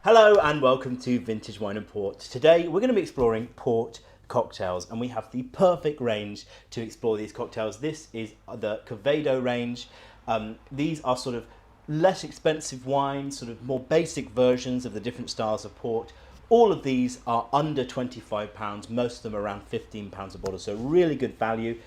Hello and welcome to Vintage Wine and Port. Today we're going to be exploring port cocktails and we have the perfect range to explore these cocktails. This is the Quevedo range. These are sort of less expensive wines, sort of more basic versions of the different styles of port. All of these are under £25, most of them around £15 a bottle, so really good value.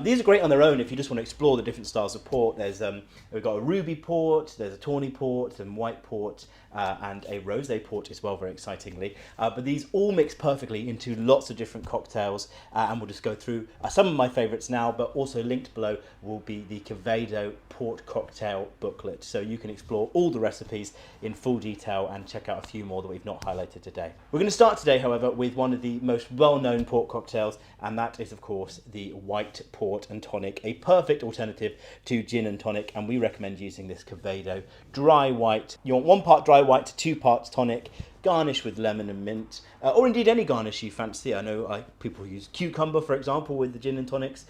These are great on their own if you just want to explore the different styles of port. We've got a ruby port, there's a tawny port, some white port, and a rosé port as well, very excitingly. But these all mix perfectly into lots of different cocktails, and we'll just go through some of my favourites now, but also linked below will be the Quevedo Port cocktail booklet, so you can explore all the recipes in full detail and check out a few more that we've not highlighted today. We're going to start today, however, with one of the most well-known port cocktails, and that is, of course, the white port and tonic, a perfect alternative to gin and tonic, and we recommend using this Quevedo dry white. You want 1 part dry white to 2 parts tonic, garnish with lemon and mint, or indeed any garnish you fancy. I know people use cucumber, for example, with the gin and tonics.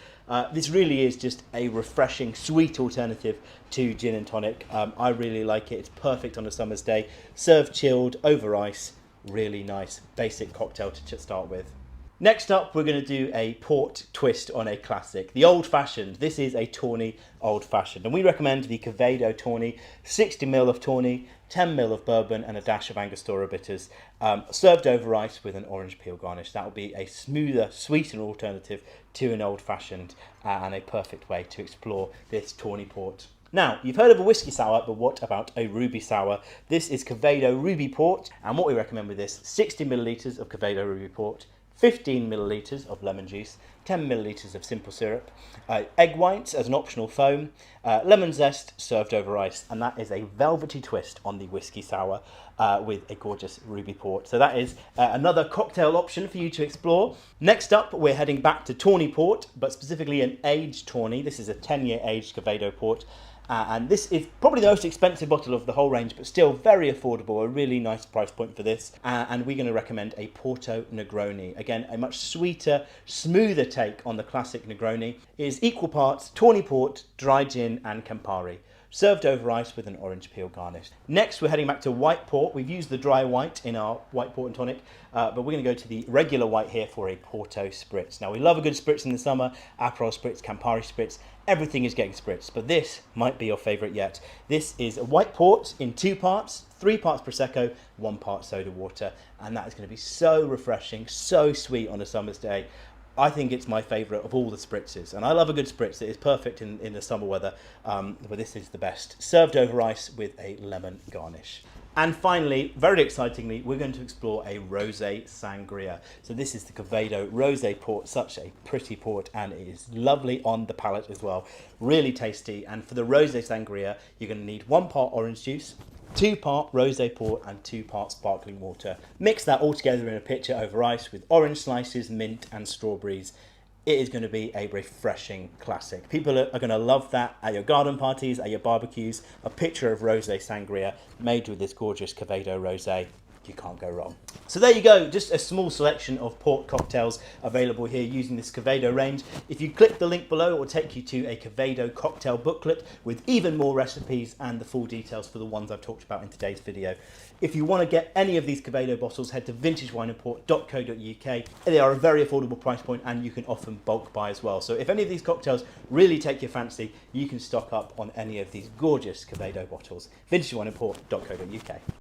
This really is just a refreshing, sweet alternative to gin and tonic. I really like it. It's perfect on a summer's day. Served chilled, over ice. Really nice, basic cocktail to start with. Next up, we're going to do a port twist on a classic, the old-fashioned. This is a tawny old-fashioned, and we recommend the Quevedo tawny, 60ml of tawny, 10ml of bourbon, and a dash of Angostura bitters, served over ice with an orange peel garnish. That will be a smoother, sweeter alternative to an old-fashioned, and a perfect way to explore this tawny port. Now, you've heard of a whiskey sour, but what about a ruby sour? This is Quevedo Ruby Port, and what we recommend with this, 60ml of Quevedo Ruby Port, 15ml of lemon juice, 10ml of simple syrup, egg whites as an optional foam, lemon zest served over ice, and that is a velvety twist on the whiskey sour with a gorgeous ruby port. So that is another cocktail option for you to explore. Next up, we're heading back to tawny port, but specifically an aged tawny. This is a 10-year aged Quevedo port. And this is probably the most expensive bottle of the whole range, but still very affordable, a really nice price point for this. And we're going to recommend a Porto Negroni. Again, a much sweeter, smoother take on the classic Negroni. It is equal parts tawny port, dry gin and Campari, served over ice with an orange peel garnish. Next, we're heading back to white port. We've used the dry white in our white port and tonic, but we're going to go to the regular white here for a Porto spritz. Now, we love a good spritz in the summer, Aperol spritz, Campari spritz, everything is getting spritzed, but this might be your favourite yet. This is a white port in 2 parts, 3 parts Prosecco, 1 part soda water, and that is going to be so refreshing, so sweet on a summer's day. I think it's my favourite of all the spritzes, and I love a good spritz. It is perfect in the summer weather, but this is the best. Served over ice with a lemon garnish. And finally, very excitingly, we're going to explore a rosé sangria. So this is the Quevedo rosé port, such a pretty port, and it is lovely on the palate as well. Really tasty, and for the rosé sangria, you're going to need 1 part orange juice, 2 part rosé port and 2 parts sparkling water. Mix that all together in a pitcher over ice with orange slices, mint and strawberries. It is going to be a refreshing classic. People are going to love that at your garden parties, at your barbecues. A pitcher of rosé sangria made with this gorgeous Quevedo rosé. You can't go wrong. So there you go, just a small selection of port cocktails available here using this Quevedo range. If you click the link below, it will take you to a Quevedo cocktail booklet with even more recipes and the full details for the ones I've talked about in today's video. If you want to get any of these Quevedo bottles, head to vintagewineandport.co.uk. They are a very affordable price point and you can often bulk buy as well. So if any of these cocktails really take your fancy, you can stock up on any of these gorgeous Quevedo bottles. vintagewineandport.co.uk.